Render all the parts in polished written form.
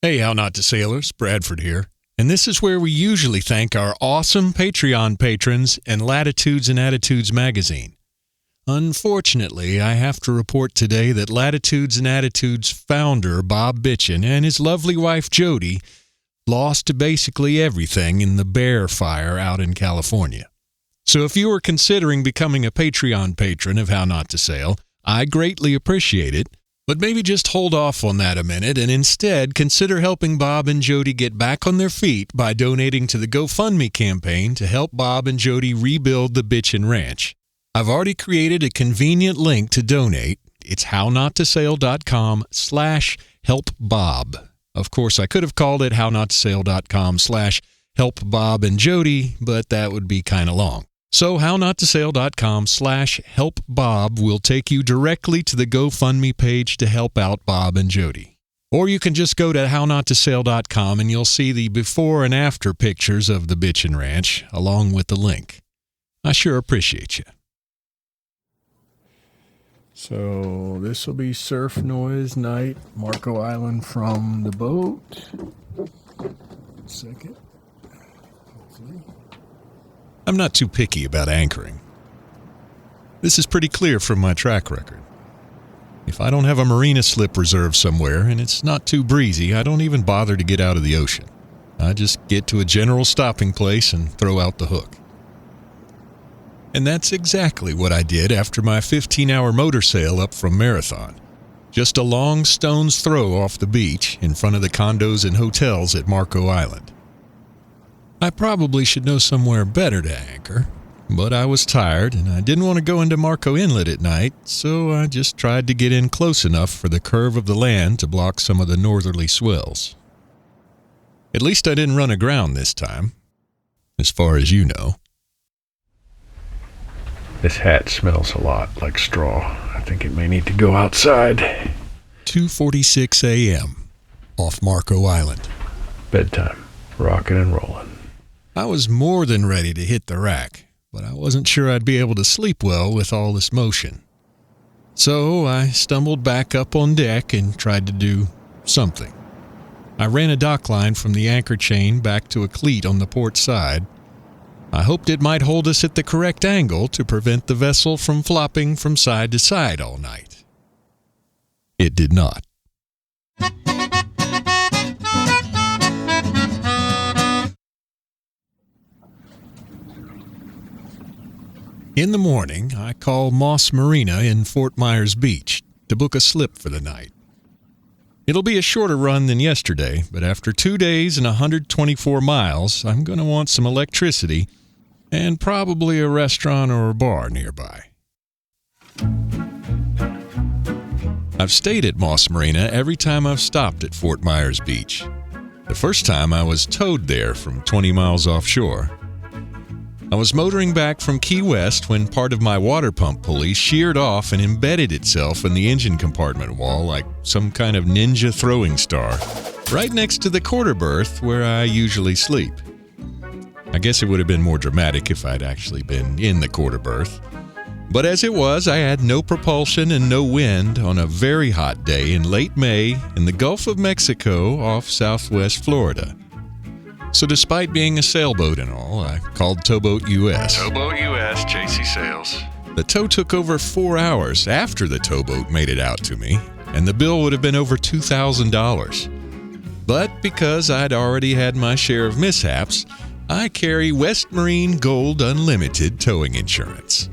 Hey, How Not to Sailors, Bradford here. And this is where we usually thank our awesome Patreon patrons and Latitudes and Attitudes magazine. Unfortunately, I have to report today that Latitudes and Attitudes founder Bob Bitchin and his lovely wife Jody lost basically everything in the Bear Fire out in California. So if you are considering becoming a Patreon patron of How Not to Sail, I greatly appreciate it. But maybe just hold off on that a minute and instead consider helping Bob and Jody get back on their feet by donating to the GoFundMe campaign to help Bob and Jody rebuild the Bitchin' Ranch. I've already created a convenient link to donate. It's hownottosail.com/helpbob. Of course, I could have called it hownottosail.com/helpbobandjody, but that would be kind of long. So hownottosail.com/helpbob will take you directly to the GoFundMe page to help out Bob and Jody. Or you can just go to hownottosail.com and you'll see the before and after pictures of the Bitchin' Ranch along with the link. I sure appreciate you. So this will be surf noise night, Marco Island from the boat. Second. Hopefully. I'm not too picky about anchoring. This is pretty clear from my track record. If I don't have a marina slip reserved somewhere and it's not too breezy, I don't even bother to get out of the ocean. I just get to a general stopping place and throw out the hook. And that's exactly what I did after my 15-hour motor sail up from Marathon. Just a long stone's throw off the beach in front of the condos and hotels at Marco Island. I probably should know somewhere better to anchor, but I was tired and I didn't want to go into Marco Inlet at night, so I just tried to get in close enough for the curve of the land to block some of the northerly swells. At least I didn't run aground this time, as far as you know. This hat smells a lot like straw. I think it may need to go outside. 2:46 a.m. off Marco Island. Bedtime. Rocking and rolling. I was more than ready to hit the rack, but I wasn't sure I'd be able to sleep well with all this motion. So I stumbled back up on deck and tried to do something. I ran a dock line from the anchor chain back to a cleat on the port side. I hoped it might hold us at the correct angle to prevent the vessel from flopping from side to side all night. It did not. In the morning, I call Moss Marina in Fort Myers Beach to book a slip for the night. It'll be a shorter run than yesterday, but after 2 days and 124 miles, I'm going to want some electricity and probably a restaurant or a bar nearby. I've stayed at Moss Marina every time I've stopped at Fort Myers Beach. The first time I was towed there from 20 miles offshore. I was motoring back from Key West when part of my water pump pulley sheared off and embedded itself in the engine compartment wall like some kind of ninja throwing star, right next to the quarter berth where I usually sleep. I guess it would have been more dramatic if I'd actually been in the quarter berth. But as it was, I had no propulsion and no wind on a very hot day in late May in the Gulf of Mexico off southwest Florida. So despite being a sailboat and all, I called Towboat US. Towboat US, JC Sales. The tow took over 4 hours after the towboat made it out to me, and the bill would have been over $2,000. But because I'd already had my share of mishaps, I carry West Marine Gold Unlimited towing insurance.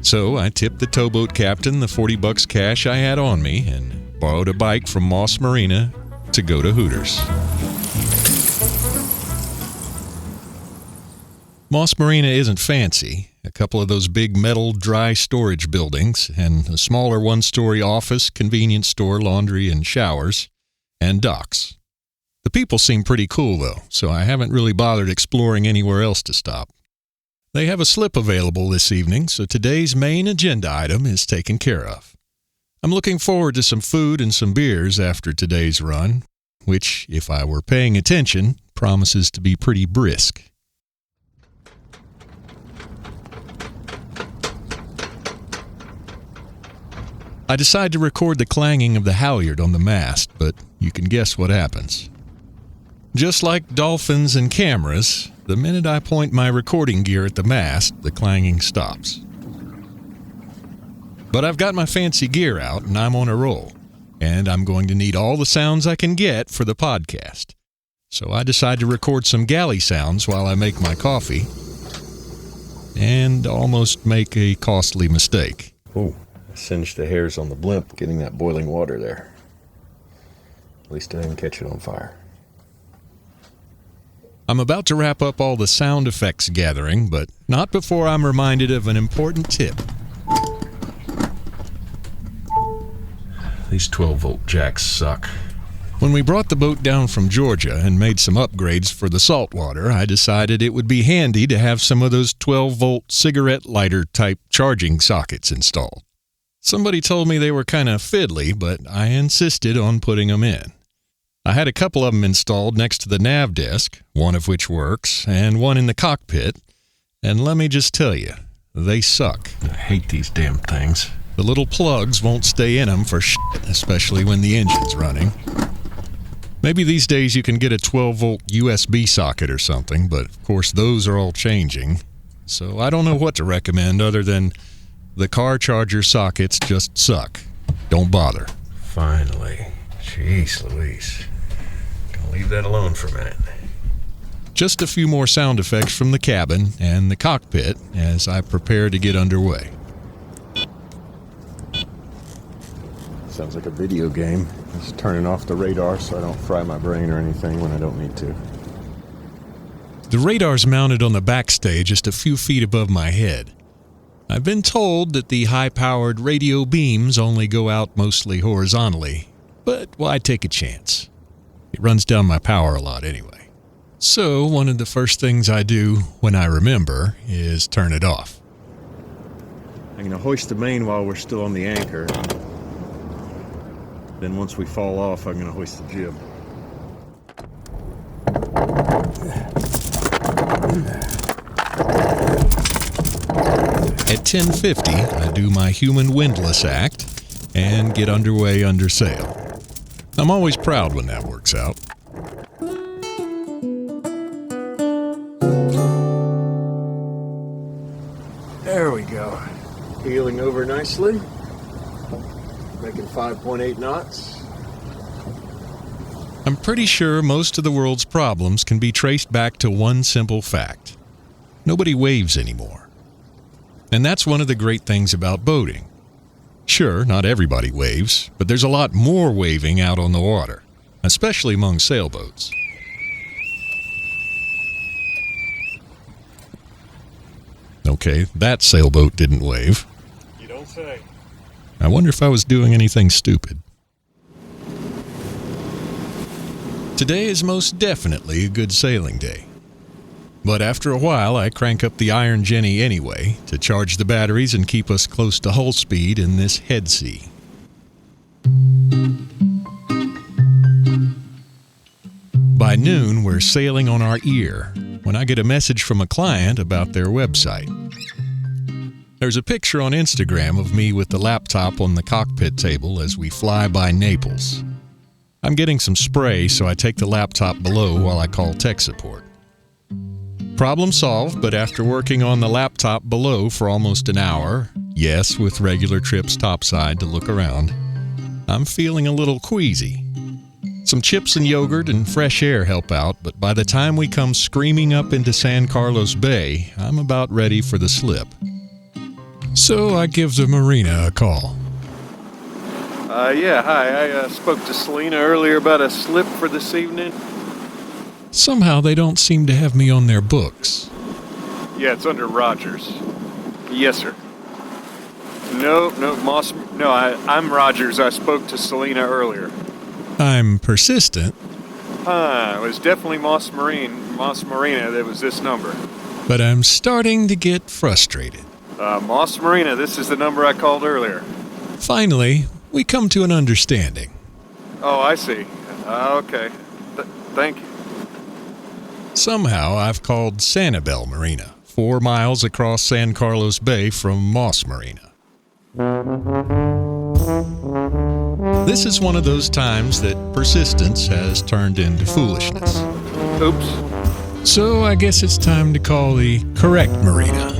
So I tipped the towboat captain the $40 cash I had on me and borrowed a bike from Moss Marina to go to Hooters. Moss Marina isn't fancy. A couple of those big metal dry storage buildings and a smaller one-story office, convenience store, laundry, and showers, and docks. The people seem pretty cool, though, so I haven't really bothered exploring anywhere else to stop. They have a slip available this evening, so today's main agenda item is taken care of. I'm looking forward to some food and some beers after today's run, which, if I were paying attention, promises to be pretty brisk. I decide to record the clanging of the halyard on the mast, but you can guess what happens. Just like dolphins and cameras, the minute I point my recording gear at the mast, the clanging stops. But I've got my fancy gear out and I'm on a roll, and I'm going to need all the sounds I can get for the podcast. So I decide to record some galley sounds while I make my coffee, and almost make a costly mistake. Oh, I singed the hairs on the blimp getting that boiling water there. At least I didn't catch it on fire. I'm about to wrap up all the sound effects gathering, but not before I'm reminded of an important tip. These 12-volt jacks suck. When we brought the boat down from Georgia and made some upgrades for the saltwater, I decided it would be handy to have some of those 12-volt cigarette lighter type charging sockets installed. Somebody told me they were kind of fiddly, but I insisted on putting them in. I had a couple of them installed next to the nav desk, one of which works, and one in the cockpit, and let me just tell you, they suck. I hate these damn things. The little plugs won't stay in them for shit, especially when the engine's running. Maybe these days you can get a 12-volt USB socket or something, but of course those are all changing. So I don't know what to recommend other than the car charger sockets just suck. Don't bother. Finally. Jeez Louise. Gonna leave that alone for a minute. Just a few more sound effects from the cabin and the cockpit as I prepare to get underway. Sounds like a video game. Just turning off the radar so I don't fry my brain or anything when I don't need to. The radar's mounted on the backstay just a few feet above my head. I've been told that the high-powered radio beams only go out mostly horizontally, but why take a chance? It runs down my power a lot anyway. So one of the first things I do when I remember is turn it off. I'm going to hoist the main while we're still on the anchor. Then once we fall off, I'm going to hoist the jib. At 10:50, I do my human windlass act and get underway under sail. I'm always proud when that works out. There we go. Heeling over nicely. Making 5.8 knots. I'm pretty sure most of the world's problems can be traced back to one simple fact. Nobody waves anymore. And that's one of the great things about boating. Sure, not everybody waves, but there's a lot more waving out on the water, especially among sailboats. Okay, that sailboat didn't wave. You don't say. I wonder if I was doing anything stupid. Today is most definitely a good sailing day. But after a while, I crank up the Iron Jenny anyway to charge the batteries and keep us close to hull speed in this head sea. By noon, we're sailing on our ear when I get a message from a client about their website. There's a picture on Instagram of me with the laptop on the cockpit table as we fly by Naples. I'm getting some spray, so I take the laptop below while I call tech support. Problem solved, but after working on the laptop below for almost an hour, yes, with regular trips topside to look around, I'm feeling a little queasy. Some chips and yogurt and fresh air help out, but by the time we come screaming up into San Carlos Bay, I'm about ready for the slip. So I give the marina a call. Yeah, hi. I spoke to Selena earlier about a slip for this evening. Somehow they don't seem to have me on their books. Yeah, it's under Rogers. Yes, sir. No, Moss. No, I'm Rogers. I spoke to Selena earlier. I'm persistent. It was definitely Moss Marina that was this number. But I'm starting to get frustrated. Moss Marina, this is the number I called earlier. Finally, we come to an understanding. Oh, I see. Okay. Thank you. Somehow I've called Sanibel Marina, 4 miles across San Carlos Bay from Moss Marina. This is one of those times that persistence has turned into foolishness. Oops. So I guess it's time to call the correct marina.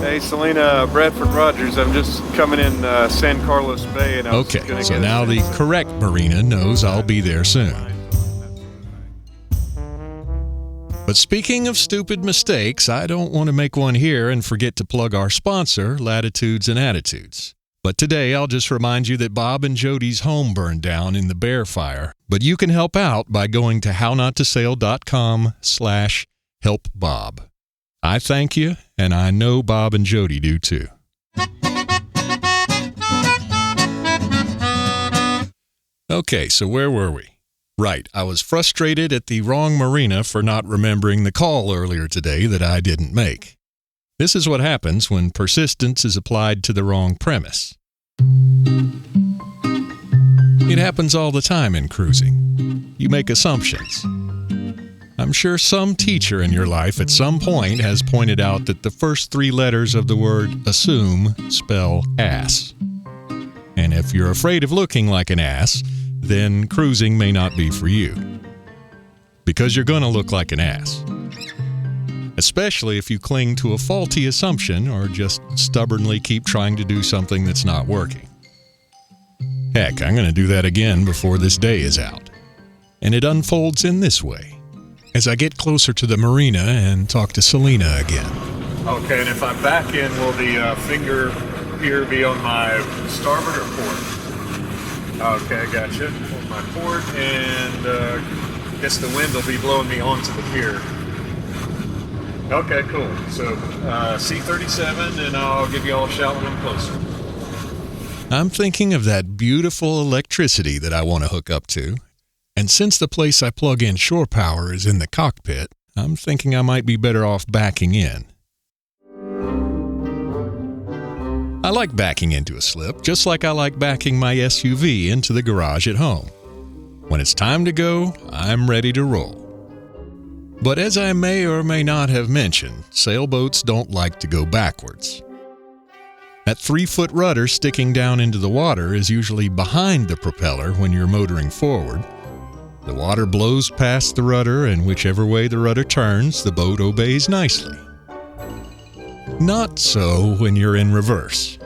Hey, Selena, Bradford Rogers. I'm just coming in San Carlos Bay, and I was Okay, gonna so get now the correct marina knows I'll be there soon. But speaking of stupid mistakes, I don't want to make one here and forget to plug our sponsor, Latitudes and Attitudes. But today I'll just remind you that Bob and Jody's home burned down in the bear fire. But you can help out by going to hownottosail.com/helpbob. I thank you, and I know Bob and Jody do too. Okay, so where were we? Right, I was frustrated at the wrong marina for not remembering the call earlier today that I didn't make. This is what happens when persistence is applied to the wrong premise. It happens all the time in cruising. You make assumptions. I'm sure some teacher in your life at some point has pointed out that the first 3 letters of the word assume spell ass. And if you're afraid of looking like an ass, then cruising may not be for you. Because you're going to look like an ass. Especially if you cling to a faulty assumption or just stubbornly keep trying to do something that's not working. Heck, I'm going to do that again before this day is out. And it unfolds in this way, as I get closer to the marina and talk to Selena again. Okay, and if I back in, will the finger here be on my starboard or port? Okay, gotcha. On my port, and I guess the wind will be blowing me onto the pier. Okay, cool. So, C-37, and I'll give you all a shout when I'm closer. I'm thinking of that beautiful electricity that I want to hook up to. And since the place I plug in shore power is in the cockpit, I'm thinking I might be better off backing in. I like backing into a slip, just like I like backing my SUV into the garage at home. When it's time to go, I'm ready to roll. But as I may or may not have mentioned, sailboats don't like to go backwards. That 3-foot rudder sticking down into the water is usually behind the propeller when you're motoring forward. The water blows past the rudder, and whichever way the rudder turns, the boat obeys nicely. Not so when you're in reverse.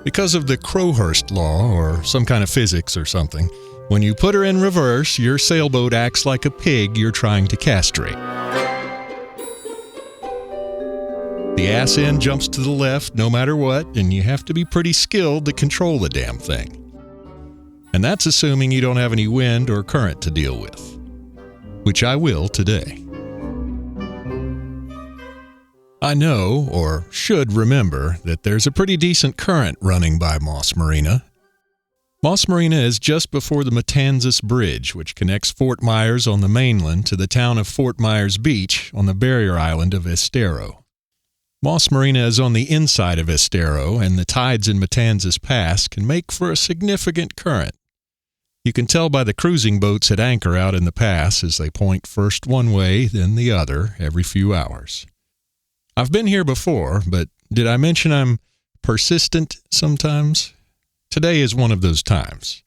Because of the Crowhurst law, or some kind of physics or something, when you put her in reverse, your sailboat acts like a pig you're trying to castrate. The ass end jumps to the left no matter what, and you have to be pretty skilled to control the damn thing. And that's assuming you don't have any wind or current to deal with, which I will today. I know, or should remember, that there's a pretty decent current running by Moss Marina. Moss Marina is just before the Matanzas Bridge, which connects Fort Myers on the mainland to the town of Fort Myers Beach on the barrier island of Estero. Moss Marina is on the inside of Estero, and the tides in Matanzas Pass can make for a significant current. You can tell by the cruising boats at anchor out in the pass as they point first one way, then the other, every few hours. I've been here before, but did I mention I'm persistent sometimes? Today is one of those times.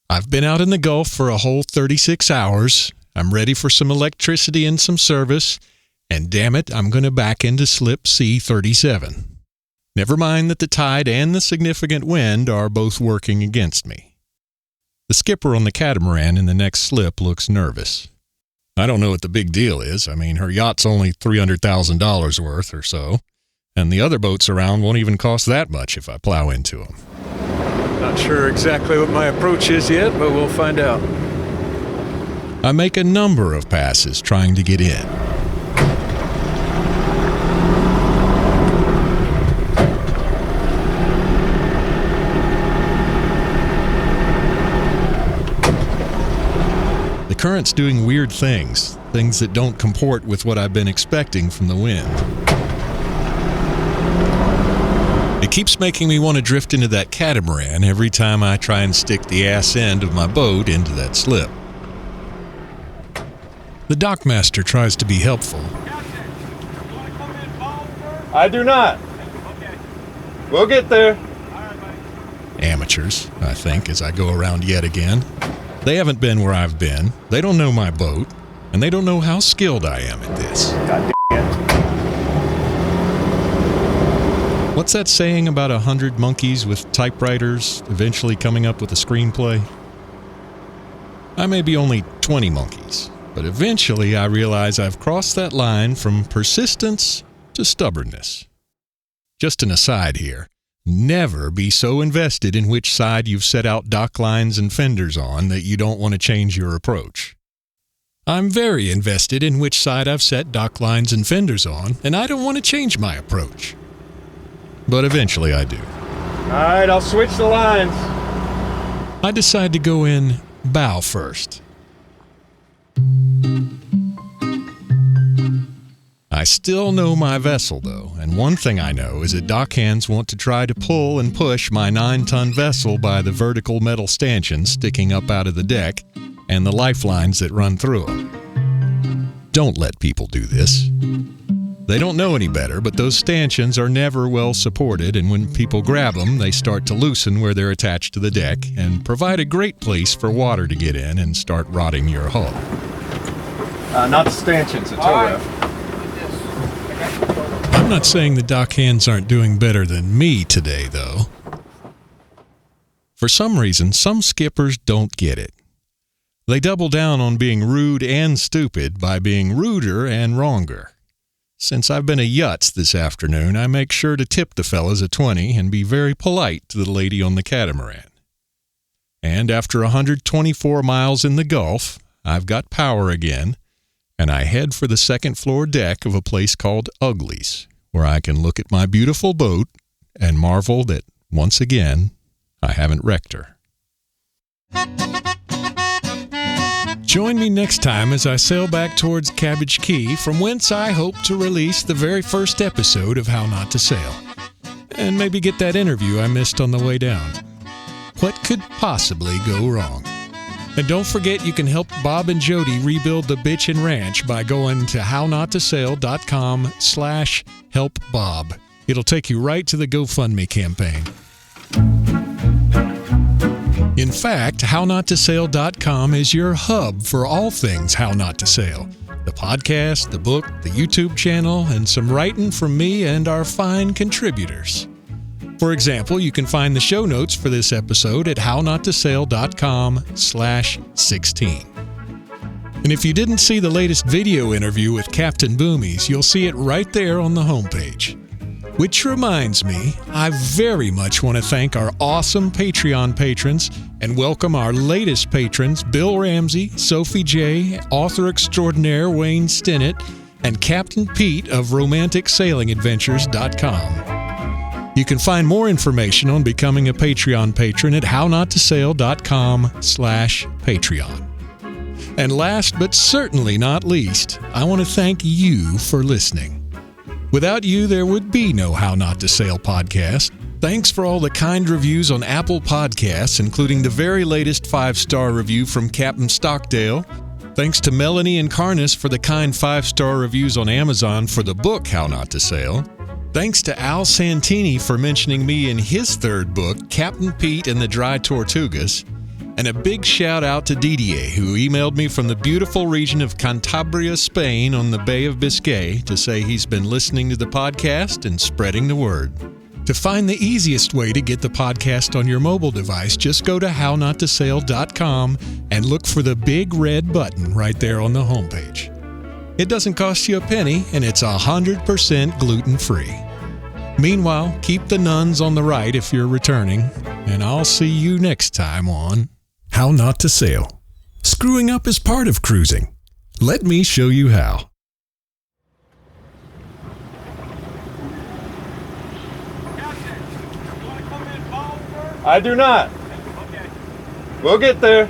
I've been out in the Gulf for a whole 36 hours. I'm ready for some electricity and some service, and damn it, I'm going to back into slip C-37. Never mind that the tide and the significant wind are both working against me. The skipper on the catamaran in the next slip looks nervous. I don't know what the big deal is. I mean, her yacht's only $300,000 worth or so, and the other boats around won't even cost that much if I plow into them. Not sure exactly what my approach is yet, but we'll find out. I make a number of passes trying to get in. The current's doing weird things that don't comport with what I've been expecting from the wind. It keeps making me want to drift into that catamaran every time I try and stick the ass end of my boat into that slip. The dockmaster tries to be helpful. I do not. We'll get there. Amateurs, I think, as I go around yet again. They haven't been where I've been. They don't know my boat. and they don't know how skilled I am at this. God damn it. What's that saying about 100 monkeys with typewriters eventually coming up with a screenplay? I may be only 20 monkeys, but eventually I realize I've crossed that line from persistence to stubbornness. Just an aside here, never be so invested in which side you've set out dock lines and fenders on that you don't want to change your approach. I'm very invested in which side I've set dock lines and fenders on, and I don't want to change my approach. But eventually I do. All right, I'll switch the lines. I decide to go in bow first. I still know my vessel, though, and one thing I know is that dockhands want to try to pull and push my 9-ton vessel by the vertical metal stanchions sticking up out of the deck and the lifelines that run through them. Don't let people do this. They don't know any better, but those stanchions are never well supported, and when people grab them, they start to loosen where they're attached to the deck and provide a great place for water to get in and start rotting your hull. Not the stanchions, the tow rail. I'm not saying the dockhands aren't doing better than me today, though. For some reason, some skippers don't get it. They double down on being rude and stupid by being ruder and wronger. Since I've been a yutz this afternoon, I make sure to tip the fellas a 20 and be very polite to the lady on the catamaran. And after 124 miles in the Gulf, I've got power again, and I head for the second floor deck of a place called Ugly's, where I can look at my beautiful boat and marvel that, once again, I haven't wrecked her. Join me next time as I sail back towards Cabbage Key, from whence I hope to release the very first episode of How Not to Sail. And maybe get that interview I missed on the way down. What could possibly go wrong? And don't forget you can help Bob and Jody rebuild the Bitchin' Ranch by going to hownottosail.com/helpbob. It'll take you right to the GoFundMe campaign. In fact, hownottosail.com is your hub for all things How Not to Sail. The podcast, the book, the YouTube channel, and some writing from me and our fine contributors. For example, you can find the show notes for this episode at hownottosail.com/16. And if you didn't see the latest video interview with Captain Boomies, you'll see it right there on the homepage. Which reminds me, I very much want to thank our awesome Patreon patrons and welcome our latest patrons, Bill Ramsey, Sophie J., author extraordinaire Wayne Stinnett, and Captain Pete of RomanticSailingAdventures.com. You can find more information on becoming a Patreon patron at hownottosail.com/Patreon. And last but certainly not least, I want to thank you for listening. Without you, there would be no How Not to Sail podcast. Thanks for all the kind reviews on Apple Podcasts, including the very latest 5-star review from Captain Stockdale. Thanks to Melanie and Carnus for the kind 5-star reviews on Amazon for the book How Not to Sail. Thanks to Al Santini for mentioning me in his third book, Captain Pete and the Dry Tortugas. And a big shout out to Didier, who emailed me from the beautiful region of Cantabria, Spain on the Bay of Biscay to say he's been listening to the podcast and spreading the word. To find the easiest way to get the podcast on your mobile device, just go to hownottosail.com and look for the big red button right there on the homepage. It doesn't cost you a penny, and it's 100% gluten-free. Meanwhile, keep the nuns on the right if you're returning, and I'll see you next time on How Not to Sail. Screwing up is part of cruising. Let me show you how. I do not. We'll get there.